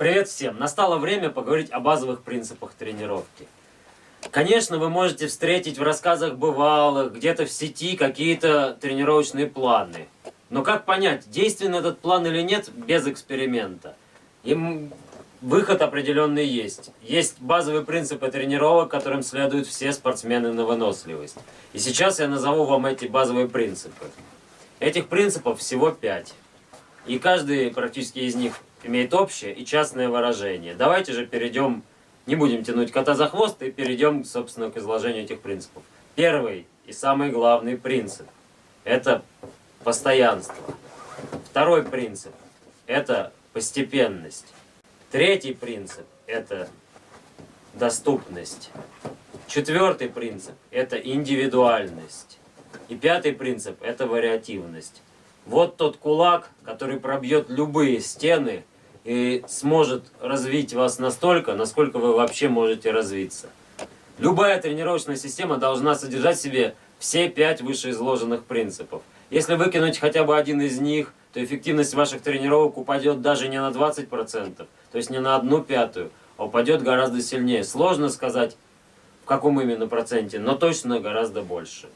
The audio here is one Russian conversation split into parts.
Привет всем! Настало время поговорить о базовых принципах тренировки. Конечно, вы можете встретить в рассказах бывалых, где-то в сети какие-то тренировочные планы. Но как понять, действенен этот план или нет без эксперимента? Им выход определенный есть. Есть базовые принципы тренировок, которым следуют все спортсмены на выносливость. И сейчас я назову вам эти базовые принципы. Этих принципов всего 5. И каждый практически из них имеет общее и частное выражение. Давайте же перейдем, не будем тянуть кота за хвост и перейдем, собственно, к изложению этих принципов. Первый и самый главный принцип – это постоянство. Второй принцип – это постепенность. Третий принцип – это доступность. Четвертый принцип – это индивидуальность. И пятый принцип – это вариативность. Вот тот кулак, который пробьет любые стены и сможет развить вас настолько, насколько вы вообще можете развиться. Любая тренировочная система должна содержать в себе все 5 вышеизложенных принципов. Если выкинуть хотя бы один из них, то эффективность ваших тренировок упадет даже не на 20%, то есть не на 1/5, а упадет гораздо сильнее. Сложно сказать, в каком именно проценте, но точно гораздо больше.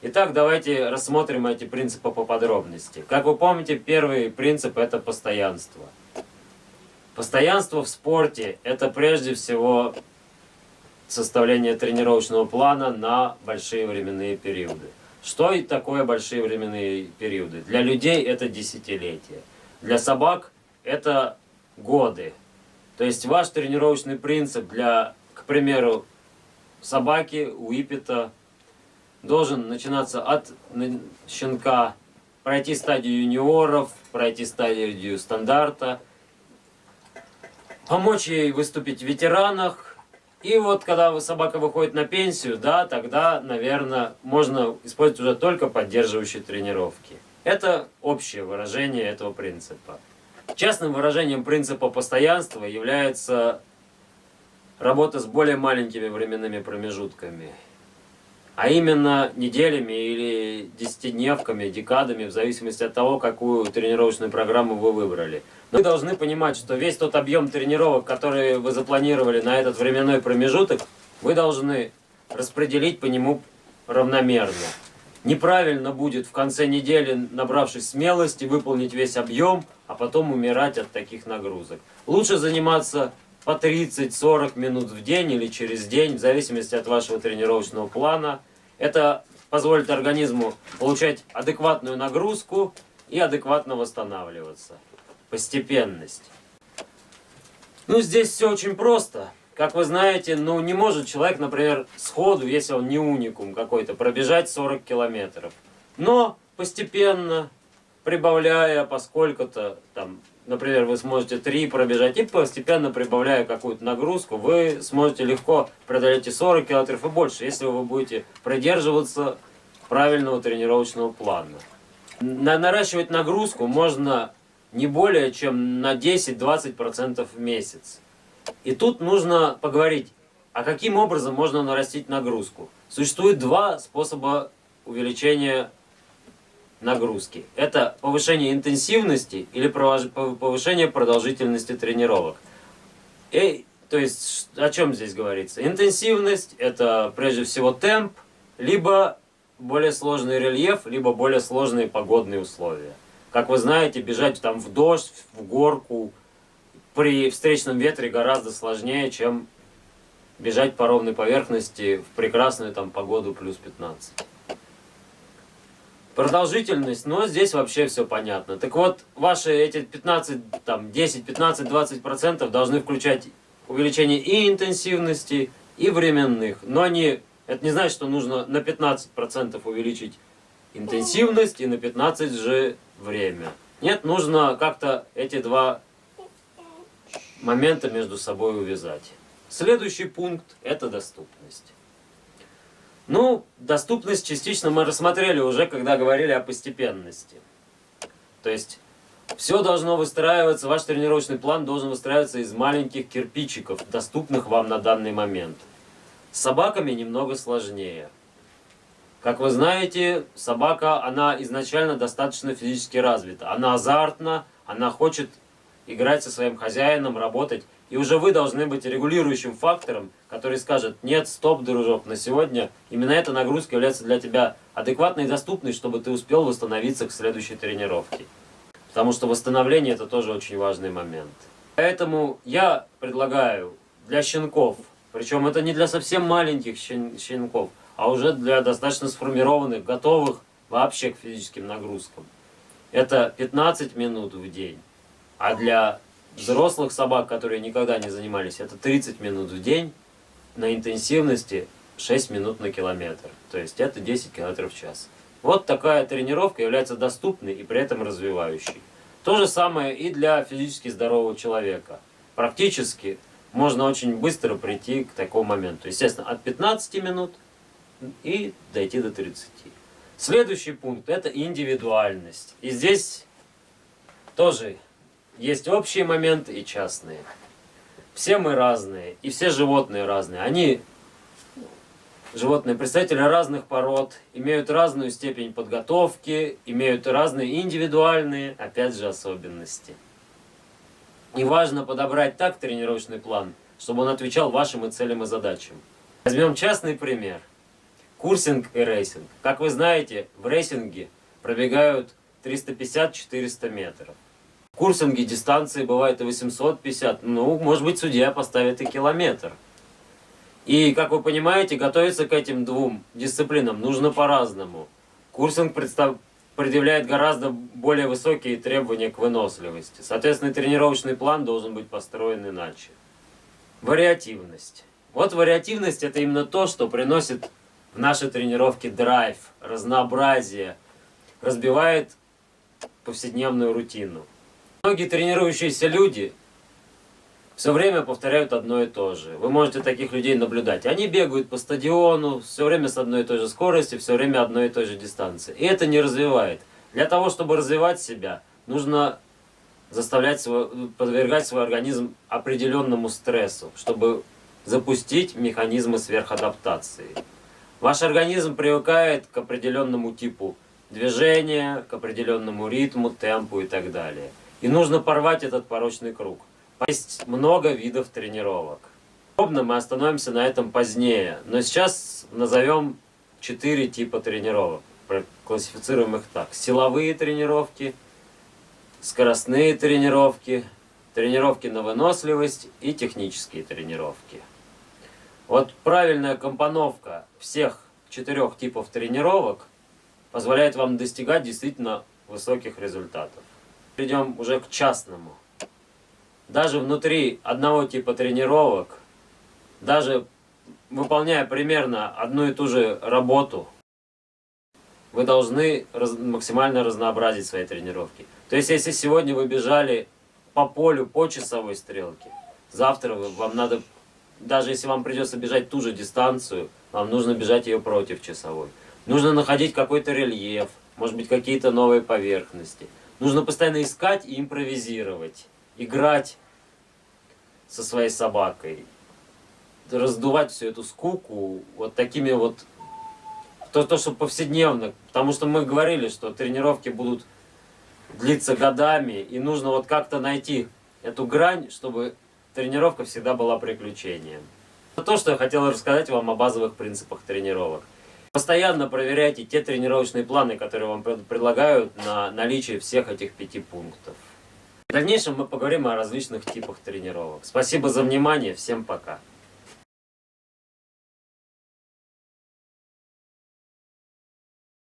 Итак, давайте рассмотрим эти принципы по подробности. Как вы помните, первый принцип – это постоянство. Постоянство в спорте – это прежде всего составление тренировочного плана на большие временные периоды. Что и такое большие временные периоды? Для людей это десятилетия. Для собак это годы. То есть ваш тренировочный принцип для, к примеру, собаки, уиппета, должен начинаться от щенка, пройти стадию юниоров, пройти стадию стандарта, помочь ей выступить в ветеранах. И вот когда собака выходит на пенсию, да, тогда, наверное, можно использовать уже только поддерживающие тренировки. Это общее выражение этого принципа. Частным выражением принципа постоянства является работа с более маленькими временными промежутками. А именно неделями или десятидневками, декадами, в зависимости от того, какую тренировочную программу вы выбрали. Вы должны понимать, что весь тот объем тренировок, который вы запланировали на этот временной промежуток, вы должны распределить по нему равномерно. Неправильно будет в конце недели, набравшись смелости, выполнить весь объем, а потом умирать от таких нагрузок. Лучше заниматься по 30-40 минут в день или через день, в зависимости от вашего тренировочного плана. Это позволит организму получать адекватную нагрузку и адекватно восстанавливаться. Постепенность. Здесь все очень просто. Как вы знаете, не может человек, например, сходу, если он не уникум какой-то, пробежать 40 километров. Но постепенно, прибавляя поскольку-то, например, вы сможете 3 пробежать, и постепенно прибавляя какую-то нагрузку, вы сможете легко преодолеть и 40 километров и больше, если вы будете придерживаться правильного тренировочного плана. Наращивать нагрузку можно не более чем на 10-20% в месяц. И тут нужно поговорить, а каким образом можно нарастить нагрузку. Существует 2 способа увеличения нагрузки. Это повышение интенсивности или повышение продолжительности тренировок. То есть, о чем здесь говорится? Интенсивность – это прежде всего темп, либо более сложный рельеф, либо более сложные погодные условия. Как вы знаете, бежать в дождь, в горку, при встречном ветре гораздо сложнее, чем бежать по ровной поверхности в прекрасную погоду плюс 15. Продолжительность, но здесь вообще все понятно. Так вот, ваши эти 10, 15, 20% должны включать увеличение и интенсивности, и временных. Но это не значит, что нужно на 15% увеличить интенсивность и на 15% же время. Нет, нужно как-то эти 2 момента между собой увязать. Следующий пункт – это доступность. Доступность частично мы рассмотрели уже, когда говорили о постепенности. То есть, все должно выстраиваться, ваш тренировочный план должен выстраиваться из маленьких кирпичиков, доступных вам на данный момент. С собаками немного сложнее. Как вы знаете, собака, она изначально достаточно физически развита. Она азартна, она хочет играть со своим хозяином, работать. И уже вы должны быть регулирующим фактором, который скажет: нет, стоп, дружок, на сегодня именно эта нагрузка является для тебя адекватной и доступной, чтобы ты успел восстановиться к следующей тренировке. Потому что восстановление — это тоже очень важный момент. Поэтому я предлагаю для щенков, причем это не для совсем маленьких щенков, а уже для достаточно сформированных, готовых вообще к физическим нагрузкам. Это 15 минут в день. А для взрослых собак, которые никогда не занимались, это 30 минут в день на интенсивности 6 минут на километр. То есть это 10 км в час. Вот такая тренировка является доступной и при этом развивающей. То же самое и для физически здорового человека. Практически можно очень быстро прийти к такому моменту. Естественно, от 15 минут и дойти до 30. Следующий пункт — это индивидуальность. И здесь тоже есть общие моменты и частные. Все мы разные, и все животные разные. Они, животные, представители разных пород, имеют разную степень подготовки, имеют разные индивидуальные, опять же, особенности. И важно подобрать так тренировочный план, чтобы он отвечал вашим целям и задачам. Возьмем частный пример. Курсинг и рейсинг. Как вы знаете, в рейсинге пробегают 350-400 метров. В курсинге дистанции бывает и 850, ну, может быть, судья поставит и километр. И, как вы понимаете, готовиться к этим двум дисциплинам нужно по-разному. Курсинг предъявляет гораздо более высокие требования к выносливости. Соответственно, тренировочный план должен быть построен иначе. Вариативность. Вот вариативность — это именно то, что приносит в нашей тренировке драйв, разнообразие, разбивает повседневную рутину. Многие тренирующиеся люди все время повторяют одно и то же. Вы можете таких людей наблюдать. Они бегают по стадиону, все время с одной и той же скоростью, все время одной и той же дистанции. И это не развивает. Для того, чтобы развивать себя, нужно подвергать свой организм определенному стрессу, чтобы запустить механизмы сверхадаптации. Ваш организм привыкает к определенному типу движения, к определенному ритму, темпу и так далее. И нужно порвать этот порочный круг. Есть много видов тренировок. Подробно мы остановимся на этом позднее, но сейчас назовем 4 типа тренировок. Классифицируем их так: силовые тренировки, скоростные тренировки, тренировки на выносливость и технические тренировки. Вот правильная компоновка всех 4 типов тренировок позволяет вам достигать действительно высоких результатов. Перейдем уже к частному. Даже внутри одного типа тренировок, даже выполняя примерно одну и ту же работу, вы должны максимально разнообразить свои тренировки. То есть, если сегодня вы бежали по полю по часовой стрелке, завтра вам надо, даже если вам придется бежать ту же дистанцию, вам нужно бежать ее против часовой. Нужно находить какой-то рельеф, может быть, какие-то новые поверхности. Нужно постоянно искать и импровизировать, играть со своей собакой, раздувать всю эту скуку вот такими вот, то, что повседневно. Потому что мы говорили, что тренировки будут длиться годами, и нужно вот как-то найти эту грань, чтобы тренировка всегда была приключением. Это то, что я хотел рассказать вам о базовых принципах тренировок. Постоянно проверяйте те тренировочные планы, которые вам предлагают, на наличие всех этих 5 пунктов. В дальнейшем мы поговорим о различных типах тренировок. Спасибо за внимание, всем пока.